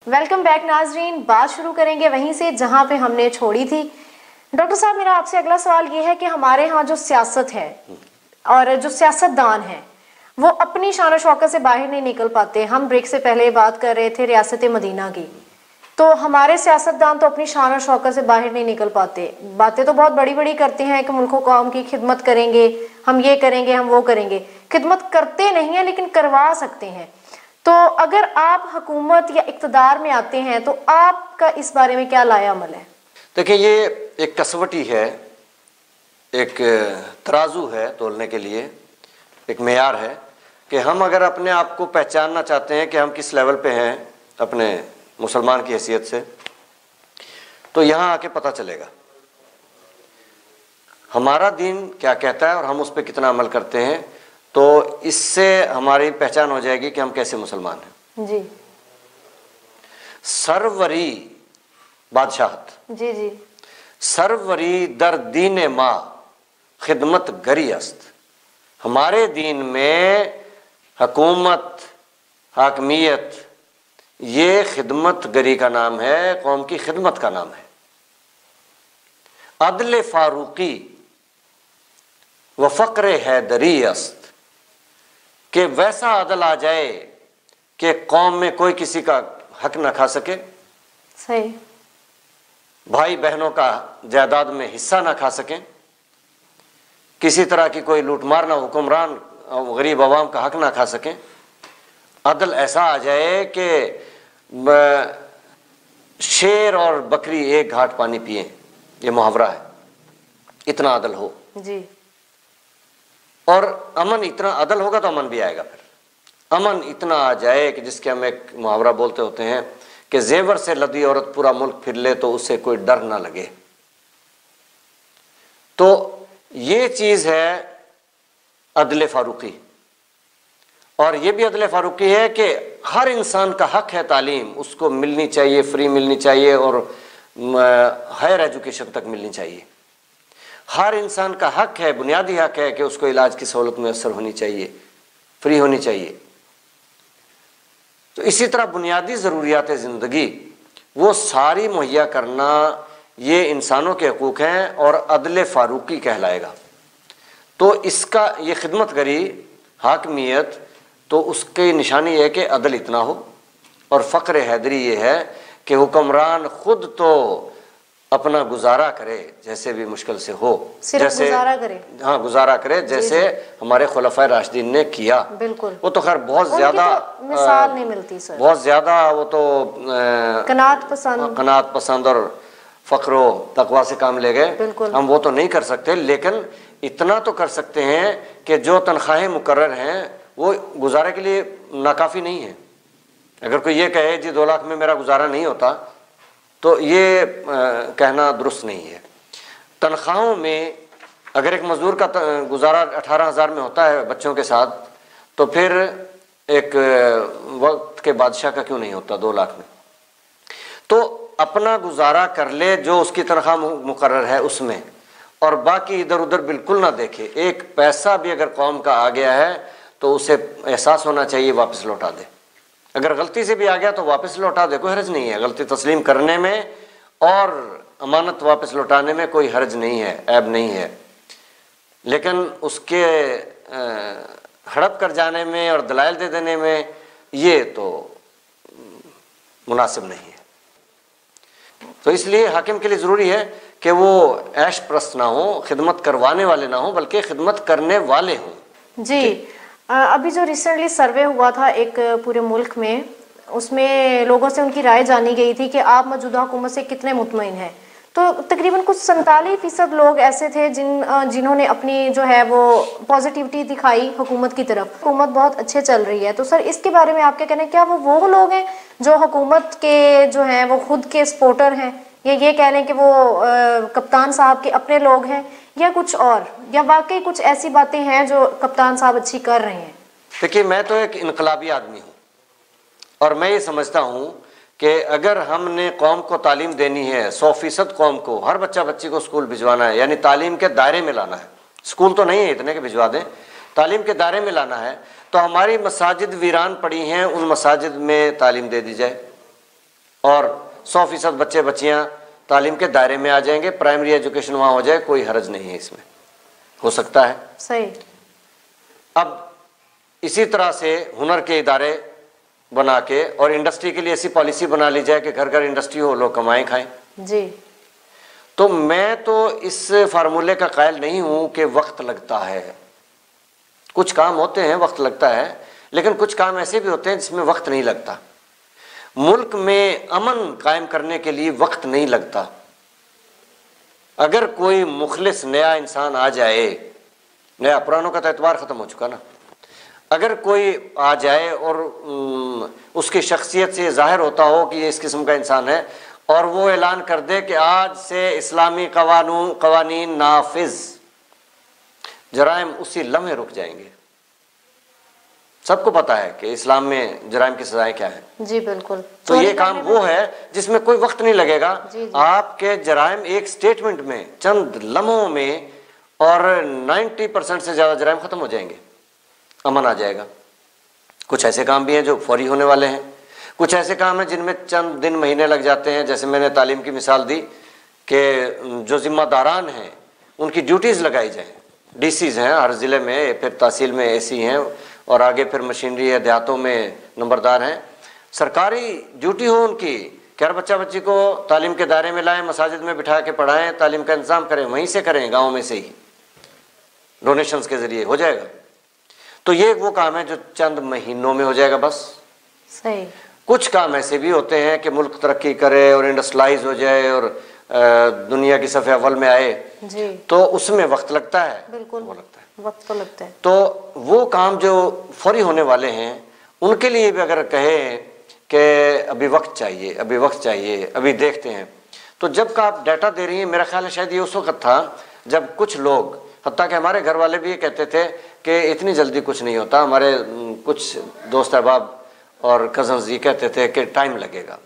Welcome back ناظرین، بات شروع کریں گے وہیں سے جہاں پہ ہم نے چھوڑی تھی۔ ڈاکٹر صاحب، میرا آپ سے اگلا سوال یہ ہے کہ ہمارے ہاں جو سیاست ہے اور جو سیاست دان ہیں وہ اپنی شان و شوکت سے باہر نہیں نکل پاتے۔ ہم بریک سے پہلے بات کر رہے تھے ریاست مدینہ کی، تو ہمارے سیاست دان تو اپنی شان و شوکت سے باہر نہیں نکل پاتے۔ باتیں تو بہت بڑی بڑی کرتے ہیں کہ ملک و قوم کی خدمت کریں گے، ہم یہ کریں گے، ہم وہ کریں گے۔ خدمت کرتے نہیں ہیں لیکن کروا سکتے ہیں۔ تو اگر آپ حکومت یا اقتدار میں آتے ہیں تو آپ کا اس بارے میں کیا لائے عمل ہے؟ دیکھیں، یہ ایک کسوٹی ہے، ایک ترازو ہے تولنے کے لیے، ایک معیار ہے کہ ہم اگر اپنے آپ کو پہچاننا چاہتے ہیں کہ ہم کس لیول پہ ہیں اپنے مسلمان کی حیثیت سے، تو یہاں آ کے پتہ چلے گا ہمارا دین کیا کہتا ہے اور ہم اس پہ کتنا عمل کرتے ہیں۔ تو اس سے ہماری پہچان ہو جائے گی کہ ہم کیسے مسلمان ہیں۔ جی سروری بادشاہت، جی جی سروری در دین ما خدمت گری است۔ ہمارے دین میں حکومت، حاکمیت، یہ خدمت گری کا نام ہے، قوم کی خدمت کا نام ہے۔ عدل فاروقی و فقر حیدری است، کہ ویسا عدل آ جائے کہ قوم میں کوئی کسی کا حق نہ کھا سکے، صحیح، بھائی بہنوں کا جائیداد میں حصہ نہ کھا سکیں، کسی طرح کی کوئی لوٹ مار نہ، حکمران غریب عوام کا حق نہ کھا سکیں۔ عدل ایسا آ جائے کہ شیر اور بکری ایک گھاٹ پانی پئیں، یہ محاورہ ہے، اتنا عدل ہو۔ جی، اور امن، اتنا عدل ہوگا تو امن بھی آئے گا۔ پھر امن اتنا آ جائے کہ جس کے ہم ایک محاورہ بولتے ہوتے ہیں کہ زیور سے لدی عورت پورا ملک پھر لے تو اسے کوئی ڈر نہ لگے۔ تو یہ چیز ہے عدل فاروقی۔ اور یہ بھی عدل فاروقی ہے کہ ہر انسان کا حق ہے تعلیم، اس کو ملنی چاہیے، فری ملنی چاہیے، اور ہائر ایجوکیشن تک ملنی چاہیے۔ ہر انسان کا حق ہے، بنیادی حق ہے کہ اس کو علاج کی سہولت میسر ہونی چاہیے، فری ہونی چاہیے۔ تو اسی طرح بنیادی ضروریات زندگی وہ ساری مہیا کرنا، یہ انسانوں کے حقوق ہیں اور عدل فاروقی کہلائے گا۔ تو اس کا یہ خدمت گری، حاکمیت، تو اس کی نشانی یہ ہے کہ عدل اتنا ہو، اور فقر حیدری یہ ہے کہ حکمران خود تو اپنا گزارا کرے جیسے بھی مشکل سے ہو، صرف جیسے گزارا کرے، ہاں گزارا کرے جیسے ہمارے خلفائے راشدین نے کیا۔ بالکل، وہ تو خیر بہت ان کی زیادہ تو مثال نہیں ملتی سر، بہت زیادہ وہ تو قناعت پسند اور فقر و تقوی سے کام لے گئے۔ بالکل، ہم وہ تو نہیں کر سکتے، لیکن اتنا تو کر سکتے ہیں کہ جو تنخواہیں مقرر ہیں وہ گزارے کے لیے ناکافی نہیں ہیں۔ اگر کوئی یہ کہے جی 2 لاکھ میں میرا گزارا نہیں ہوتا، تو یہ کہنا درست نہیں ہے۔ تنخواہوں میں اگر ایک مزدور کا گزارا 18,000 میں ہوتا ہے بچوں کے ساتھ، تو پھر ایک وقت کے بادشاہ کا کیوں نہیں ہوتا 2 لاکھ میں؟ تو اپنا گزارا کر لے جو اس کی تنخواہ مقرر ہے اس میں، اور باقی ادھر ادھر بالکل نہ دیکھے۔ ایک پیسہ بھی اگر قوم کا آ گیا ہے تو اسے احساس ہونا چاہیے، واپس لوٹا دے۔ اگر غلطی سے بھی آ گیا تو واپس لوٹا دے، کوئی حرج نہیں ہے۔ غلطی تسلیم کرنے میں اور امانت واپس لوٹانے میں کوئی حرج نہیں ہے، عیب نہیں ہے، لیکن اس کے ہڑپ کر جانے میں اور دلائل دے دینے میں یہ تو مناسب نہیں ہے۔ تو اس لیے حاکم کے لیے ضروری ہے کہ وہ عیش پرست نہ ہوں، خدمت کروانے والے نہ ہوں، بلکہ خدمت کرنے والے ہوں۔ جی، ابھی جو ریسنٹلی سروے ہوا تھا ایک پورے ملک میں، اس میں لوگوں سے ان کی رائے جانی گئی تھی کہ آپ موجودہ حکومت سے کتنے مطمئن ہیں۔ تو تقریباً کچھ 47% لوگ ایسے تھے جنہوں نے اپنی جو ہے وہ پازیٹیوٹی دکھائی حکومت کی طرف، حکومت بہت اچھے چل رہی ہے۔ تو سر اس کے بارے میں آپ کیا کہنا ہے؟ کیا وہ لوگ ہیں جو حکومت کے جو ہیں وہ خود کے سپورٹر ہیں، یا یہ کہہ لیں کہ وہ کپتان صاحب کے اپنے لوگ ہیں، یا کچھ اور، یا واقعی کچھ ایسی باتیں ہیں جو کپتان صاحب اچھی کر رہے ہیں؟ دیکھیے، میں تو ایک انقلابی آدمی ہوں، اور میں یہ سمجھتا ہوں کہ اگر ہم نے قوم کو تعلیم دینی ہے، 100% قوم کو، ہر بچہ بچی کو اسکول بھجوانا ہے، یعنی تعلیم کے دائرے میں لانا ہے، اسکول تو نہیں ہے اتنے کہ بھجوا دیں، تعلیم کے دائرے میں لانا ہے، تو ہماری مساجد ویران پڑی ہیں، ان مساجد میں تعلیم دے دی جائے۔ اور 100% بچے بچیاں تعلیم کے دائرے میں آ جائیں گے، پرائمری ایجوکیشن وہاں ہو جائے، کوئی حرج نہیں ہے، اس میں ہو سکتا ہے۔ صحیح۔ اب اسی طرح سے ہنر کے ادارے بنا کے اور انڈسٹری کے لیے ایسی پالیسی بنا لی جائے کہ گھر گھر انڈسٹری ہو، لوگ کمائیں کھائیں۔ جی۔ تو میں تو اس فارمولے کا قائل نہیں ہوں کہ وقت لگتا ہے، کچھ کام ہوتے ہیں وقت لگتا ہے، لیکن کچھ کام ایسے بھی ہوتے ہیں جس میں وقت نہیں لگتا۔ ملک میں امن قائم کرنے کے لیے وقت نہیں لگتا۔ اگر کوئی مخلص نیا انسان آ جائے، نیا، پرانوں کا تو اعتبار ختم ہو چکا نا، اگر کوئی آ جائے اور اس کی شخصیت سے ظاہر ہوتا ہو کہ یہ اس قسم کا انسان ہے، اور وہ اعلان کر دے کہ آج سے اسلامی قوانین نافذ، جرائم اسی لمحے رک جائیں گے۔ سب کو پتا ہے کہ اسلام میں جرائم کی سزائیں کیا ہیں۔ جی بالکل۔ تو یہ کام وہ ہے جس میں کوئی وقت نہیں لگے گا۔ آپ کے جرائم ایک سٹیٹمنٹ میں، چند لمحوں میں، اور 90% سے زیادہ جرائم ختم ہو جائیں گے، امن آ جائے گا۔ کچھ ایسے کام بھی ہیں جو فوری ہونے والے ہیں، کچھ ایسے کام ہیں جن میں چند دن مہینے لگ جاتے ہیں، جیسے میں نے تعلیم کی مثال دی کہ جو ذمہ داران ہیں ان کی ڈیوٹیز لگائی جائیں، ڈی سیز ہیں ہر ضلع میں، پھر تحصیل میں اے سی ہیں، اور آگے پھر مشینری ہے، دیہاتوں میں نمبردار ہیں، سرکاری ڈیوٹی ہو ان کی کہ ہر بچہ بچی کو تعلیم کے دائرے میں لائیں، مساجد میں بٹھا کے پڑھائیں، تعلیم کا انتظام کریں، وہیں سے کریں، گاؤں میں سے ہی ڈونیشنز کے ذریعے ہو جائے گا۔ تو یہ وہ کام ہے جو چند مہینوں میں ہو جائے گا بس۔ صحیح۔ کچھ کام ایسے بھی ہوتے ہیں کہ ملک ترقی کرے اور انڈسٹریلائز ہو جائے اور دنیا کی صف اول میں آئے، جی، تو اس میں وقت لگتا ہے، بالکل وہ لگتا ہے۔ وقت تو لگتا ہے۔ تو وہ کام جو فوری ہونے والے ہیں ان کے لیے بھی اگر کہیں کہ ابھی وقت چاہیے، ابھی وقت چاہیے، ابھی دیکھتے ہیں، تو جب کا آپ ڈیٹا دے رہی ہیں، میرا خیال ہے شاید یہ اس وقت تھا جب کچھ لوگ، حتیٰ کہ ہمارے گھر والے بھی یہ کہتے تھے کہ اتنی جلدی کچھ نہیں ہوتا، ہمارے کچھ دوست احباب اور کزنز یہ کہتے تھے کہ ٹائم لگے گا،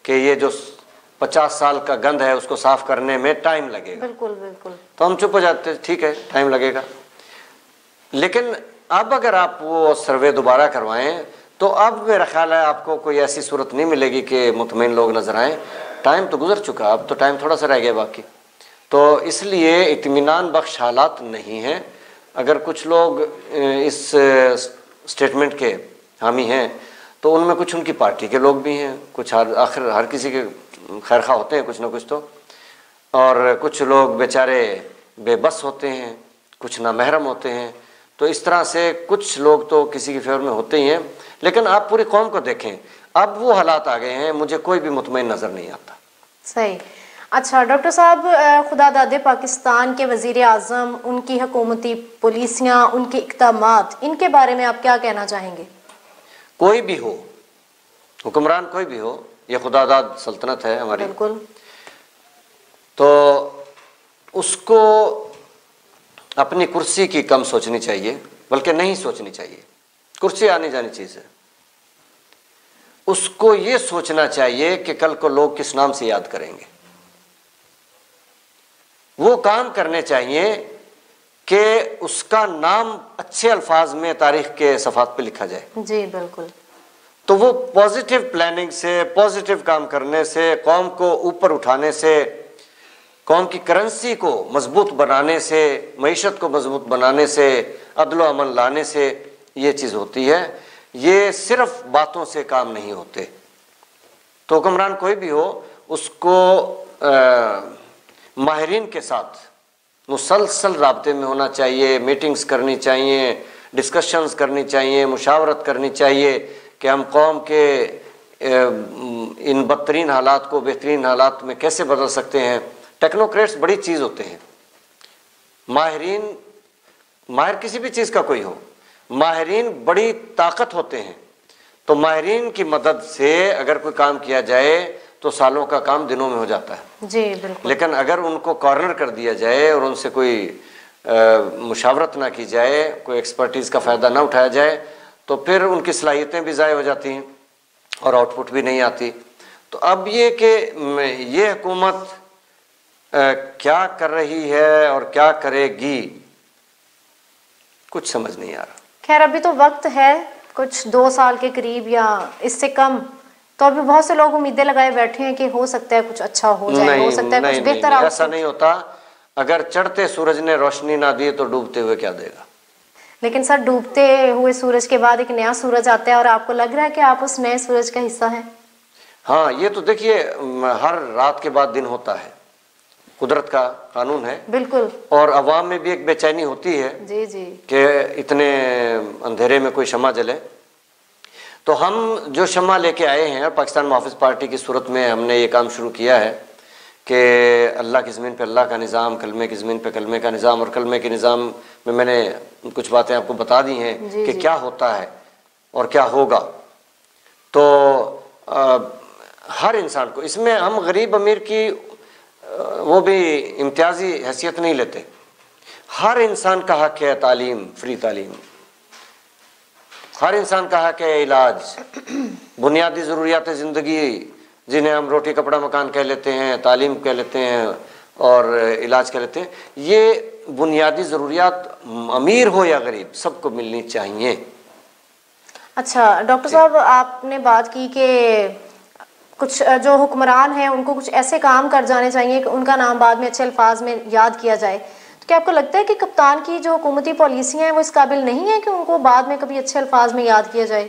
کہ یہ جو 50 سال کا گند ہے اس کو صاف کرنے میں ٹائم لگے گا۔ بالکل بالکل۔ تو ہم چپ ہو جاتے، ٹھیک ہے ٹائم لگے گا، لیکن اب اگر آپ وہ سروے دوبارہ کروائیں تو اب میرا خیال ہے آپ کو کوئی ایسی صورت نہیں ملے گی کہ مطمئن لوگ نظر آئیں، ٹائم تو گزر چکا، اب تو ٹائم تھوڑا سا رہ گیا باقی۔ تو اس لیے اطمینان بخش حالات نہیں ہیں۔ اگر کچھ لوگ اس سٹیٹمنٹ کے حامی ہیں تو ان میں کچھ ان کی پارٹی کے لوگ بھی ہیں، کچھ آخر ہر کسی کے خیر خواہ ہوتے ہیں کچھ نہ کچھ تو، اور کچھ لوگ بیچارے بے بس ہوتے ہیں، کچھ نامحرم ہوتے ہیں۔ تو اس طرح سے کچھ لوگ تو کسی کی فیور میں ہوتے ہی ہیں، لیکن آپ پوری قوم کو دیکھیں، اب وہ حالات آ گئے ہیں، مجھے کوئی بھی مطمئن نظر نہیں آتا۔ صحیح۔ اچھا ڈاکٹر صاحب، خدا داد پاکستان کے وزیر اعظم، ان کی حکومتی پالیسیاں، ان کے اقدامات، ان کے بارے میں آپ کیا کہنا چاہیں گے؟ کوئی بھی ہو، حکمران کوئی بھی ہو، یہ خدا داد سلطنت ہے ہماری، بالکل، تو اس کو اپنی کرسی کی کم سوچنی چاہیے، بلکہ نہیں سوچنی چاہیے، کرسی آنی جانی چیز ہے۔ اس کو یہ سوچنا چاہیے کہ کل کو لوگ کس نام سے یاد کریں گے، وہ کام کرنے چاہیے کہ اس کا نام اچھے الفاظ میں تاریخ کے صفحات پہ لکھا جائے۔ جی بالکل۔ تو وہ پازیٹیو پلاننگ سے، پازیٹیو کام کرنے سے، قوم کو اوپر اٹھانے سے، قوم کی کرنسی کو مضبوط بنانے سے، معیشت کو مضبوط بنانے سے، عدل و امن لانے سے یہ چیز ہوتی ہے۔ یہ صرف باتوں سے کام نہیں ہوتے۔ تو حکمران کوئی بھی ہو، اس کو ماہرین کے ساتھ مسلسل رابطے میں ہونا چاہیے، میٹنگز کرنی چاہیے، ڈسکشنز کرنی چاہیے، مشاورت کرنی چاہیے کہ ہم قوم کے ان بدترین حالات کو بہترین حالات میں کیسے بدل سکتے ہیں۔ ٹیکنوکریٹس بڑی چیز ہوتے ہیں، ماہر کسی بھی چیز کا کوئی ہو، ماہرین بڑی طاقت ہوتے ہیں۔ تو ماہرین کی مدد سے اگر کوئی کام کیا جائے تو سالوں کا کام دنوں میں ہو جاتا ہے۔ جی بالکل۔ لیکن اگر ان کو کارنر کر دیا جائے اور ان سے کوئی مشاورت نہ کی جائے، کوئی ایکسپرٹیز کا فائدہ نہ اٹھایا جائے، تو پھر ان کی صلاحیتیں بھی ضائع ہو جاتی ہیں اور آؤٹ پٹ بھی نہیں آتی۔ تو اب یہ کہ یہ حکومت کیا کر رہی ہے اور کیا کرے گی، کچھ سمجھ نہیں آ رہا۔ خیر ابھی تو وقت ہے، کچھ 2 سال کے قریب یا اس سے کم تو ابھی بہت سے لوگ امیدیں لگائے بیٹھے ہیں کہ ہو سکتا ہے کچھ اچھا ہو جائے، ہو سکتا ہے کچھ بہتر آؤٹ ایسا نہیں ہوتا. اگر چڑھتے سورج نے روشنی نہ دی تو ڈوبتے ہوئے کیا دے گا؟ لیکن سر ڈوبتے ہوئے سورج کے بعد ایک نیا سورج آتا ہے، اور آپ کو لگ رہا ہے کہ آپ اس نئے سورج کا حصہ ہیں؟ ہاں، یہ تو دیکھیے ہر رات کے بعد دن ہوتا ہے، قدرت کا قانون ہے. بالکل. اور عوام میں بھی ایک بے چینی ہوتی ہے جی جی کہ اتنے اندھیرے میں کوئی شمع جلے. تو ہم جو شمع لے کے آئے ہیں، اور پاکستان محافظ پارٹی کی صورت میں ہم نے یہ کام شروع کیا ہے کہ اللہ کی زمین پہ اللہ کا نظام، کلمے کی زمین پہ کلمے کا نظام. اور کلمے کے نظام میں نے کچھ باتیں آپ کو بتا دی ہیں کہ کیا ہوتا ہے اور کیا ہوگا. تو ہر انسان کو اس میں ہم غریب امیر کی وہ بھی امتیازی حیثیت نہیں لیتے. ہر انسان کا حق ہے تعلیم، فری تعلیم. ہر انسان کا حق ہے علاج، بنیادی ضروریات زندگی جنہیں ہم روٹی کپڑا مکان کہہ لیتے ہیں، تعلیم کہہ لیتے ہیں اور علاج کہہ لیتے ہیں. یہ بنیادی ضروریات امیر ہو یا غریب سب کو ملنی چاہیے. اچھا ڈاکٹر صاحب، آپ نے بات کی کہ کچھ جو حکمران ہیں ان کو کچھ ایسے کام کر جانے چاہیے کہ ان کا نام بعد میں اچھے الفاظ میں یاد کیا جائے. تو کیا آپ کو لگتا ہے کہ کپتان کی جو حکومتی پالیسیاں ہیں وہ اس قابل نہیں ہیں کہ ان کو بعد میں کبھی اچھے الفاظ میں یاد کیا جائے؟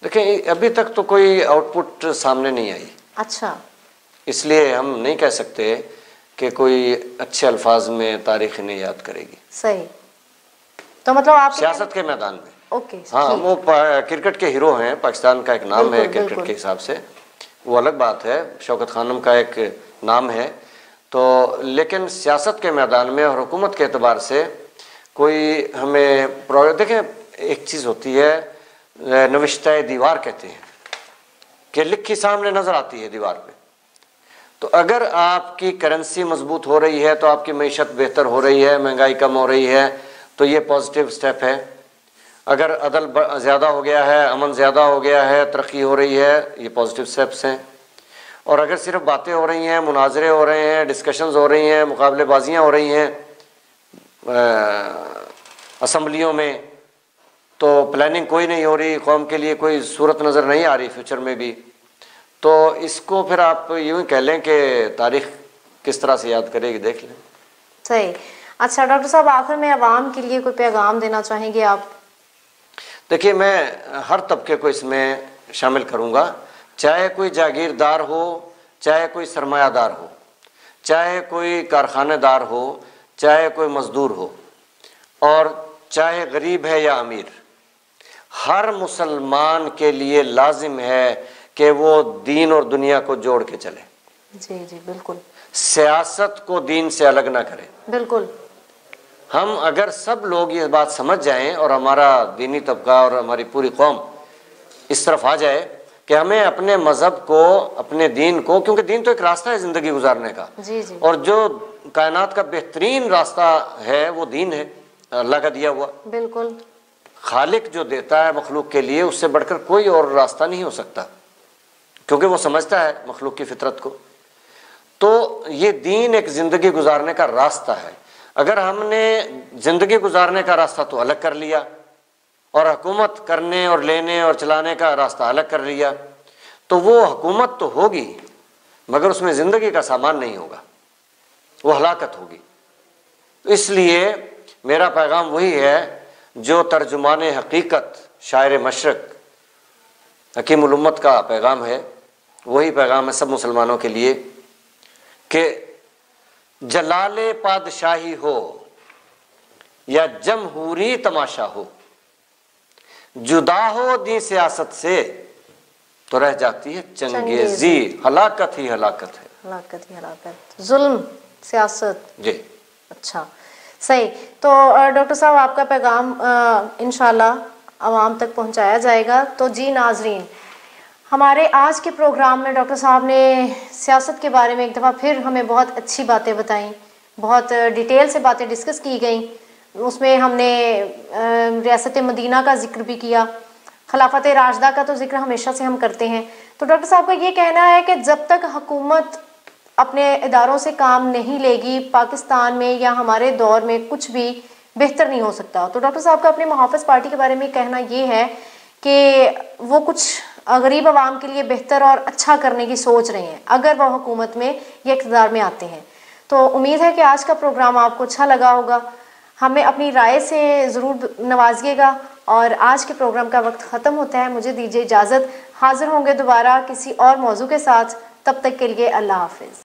دیکھیں، ابھی تک تو کوئی آؤٹ پٹ سامنے نہیں آئی. اچھا. اس لیے ہم نہیں کہہ سکتے کہ کوئی اچھے الفاظ میں تاریخ انہیں یاد کرے گی. صحیح. تو مطلب آپ سیاست کے میدان میں اوکے. ہاں، وہ کرکٹ کے ہیرو ہیں، پاکستان کا ایک نام ہے کرکٹ کے حساب سے، وہ الگ بات ہے. شوکت خانم کا ایک نام ہے. تو لیکن سیاست کے میدان میں اور حکومت کے اعتبار سے کوئی ہمیں دیکھیں، ایک چیز ہوتی ہے نوشتہ دیوار کہتے ہیں کہ لکھی سامنے نظر آتی ہے دیوار پہ. تو اگر آپ کی کرنسی مضبوط ہو رہی ہے تو آپ کی معیشت بہتر ہو رہی ہے، مہنگائی کم ہو رہی ہے، تو یہ پازیٹیو سٹیپ ہے. اگر عدل زیادہ ہو گیا ہے، امن زیادہ ہو گیا ہے، ترقی ہو رہی ہے، یہ پازیٹیو سٹیپس ہیں. اور اگر صرف باتیں ہو رہی ہیں، مناظرے ہو رہے ہیں، ڈسکشنز ہو رہی ہیں، مقابلے بازیاں ہو رہی ہیں اسمبلیوں میں، تو پلاننگ کوئی نہیں ہو رہی، قوم کے لیے کوئی صورت نظر نہیں آ رہی فیوچر میں بھی، تو اس کو پھر آپ یوں ہی کہہ لیں کہ تاریخ کس طرح سے یاد کرے گی، دیکھ لیں. صحیح. اچھا ڈاکٹر صاحب، آخر میں عوام کے لیے کوئی پیغام دینا چاہیں گے آپ؟ دیکھیے، میں ہر طبقے کو اس میں شامل کروں گا، چاہے کوئی جاگیردار ہو، چاہے کوئی سرمایہ دار ہو، چاہے کوئی کارخانہ دار ہو، چاہے کوئی مزدور ہو، اور چاہے غریب ہے یا امیر. ہر مسلمان کے لیے لازم ہے کہ وہ دین اور دنیا کو جوڑ کے چلے. جی جی بالکل. سیاست کو دین سے الگ نہ کرے. بالکل. ہم اگر سب لوگ یہ بات سمجھ جائیں اور ہمارا دینی طبقہ اور ہماری پوری قوم اس طرف آ جائے کہ ہمیں اپنے مذہب کو، اپنے دین کو، کیونکہ دین تو ایک راستہ ہے زندگی گزارنے کا، جی جی اور جو کائنات کا بہترین راستہ ہے وہ دین ہے، اللہ کا دیا ہوا. بالکل. خالق جو دیتا ہے مخلوق کے لیے، اس سے بڑھ کر کوئی اور راستہ نہیں ہو سکتا، کیونکہ وہ سمجھتا ہے مخلوق کی فطرت کو. تو یہ دین ایک زندگی گزارنے کا راستہ ہے. اگر ہم نے زندگی گزارنے کا راستہ تو الگ کر لیا اور حکومت کرنے اور لینے اور چلانے کا راستہ الگ کر لیا، تو وہ حکومت تو ہوگی مگر اس میں زندگی کا سامان نہیں ہوگا، وہ ہلاکت ہوگی. اس لیے میرا پیغام وہی ہے جو ترجمان حقیقت شاعر مشرق حکیم الامت کا پیغام ہے، وہی پیغام ہے سب مسلمانوں کے لیے کہ جلال پادشاہی ہو یا جمہوری تماشا ہو، جدا ہو دین سیاست سے تو رہ جاتی ہے چنگیزی. ہلاکت ہی ہلاکت ہے. ہلاکت ہی ہلاکت، ظلم، سیاست. جی. اچھا صحیح. تو ڈاکٹر صاحب، آپ کا پیغام انشاءاللہ عوام تک پہنچایا جائے گا. تو جی ناظرین، ہمارے آج کے پروگرام میں ڈاکٹر صاحب نے سیاست کے بارے میں ایک دفعہ پھر ہمیں بہت اچھی باتیں بتائیں، بہت ڈیٹیل سے باتیں ڈسکس کی گئیں. اس میں ہم نے ریاست مدینہ کا ذکر بھی کیا، خلافت راشدہ کا تو ذکر ہمیشہ سے ہم کرتے ہیں. تو ڈاکٹر صاحب کا یہ کہنا ہے کہ جب تک حکومت اپنے اداروں سے کام نہیں لے گی، پاکستان میں یا ہمارے دور میں کچھ بھی بہتر نہیں ہو سکتا. تو ڈاکٹر صاحب کا اپنے محافظ پارٹی کے بارے میں کہنا یہ ہے کہ وہ کچھ غریب عوام کے لیے بہتر اور اچھا کرنے کی سوچ رہے ہیں اگر وہ حکومت میں یا اقتدار میں آتے ہیں. تو امید ہے کہ آج کا پروگرام آپ کو اچھا لگا ہوگا. ہمیں اپنی رائے سے ضرور نوازیے گا. اور آج کے پروگرام کا وقت ختم ہوتا ہے. مجھے دیجیے اجازت. حاضر ہوں گے دوبارہ کسی اور موضوع کے ساتھ. تب تک کے لیے اللہ حافظ.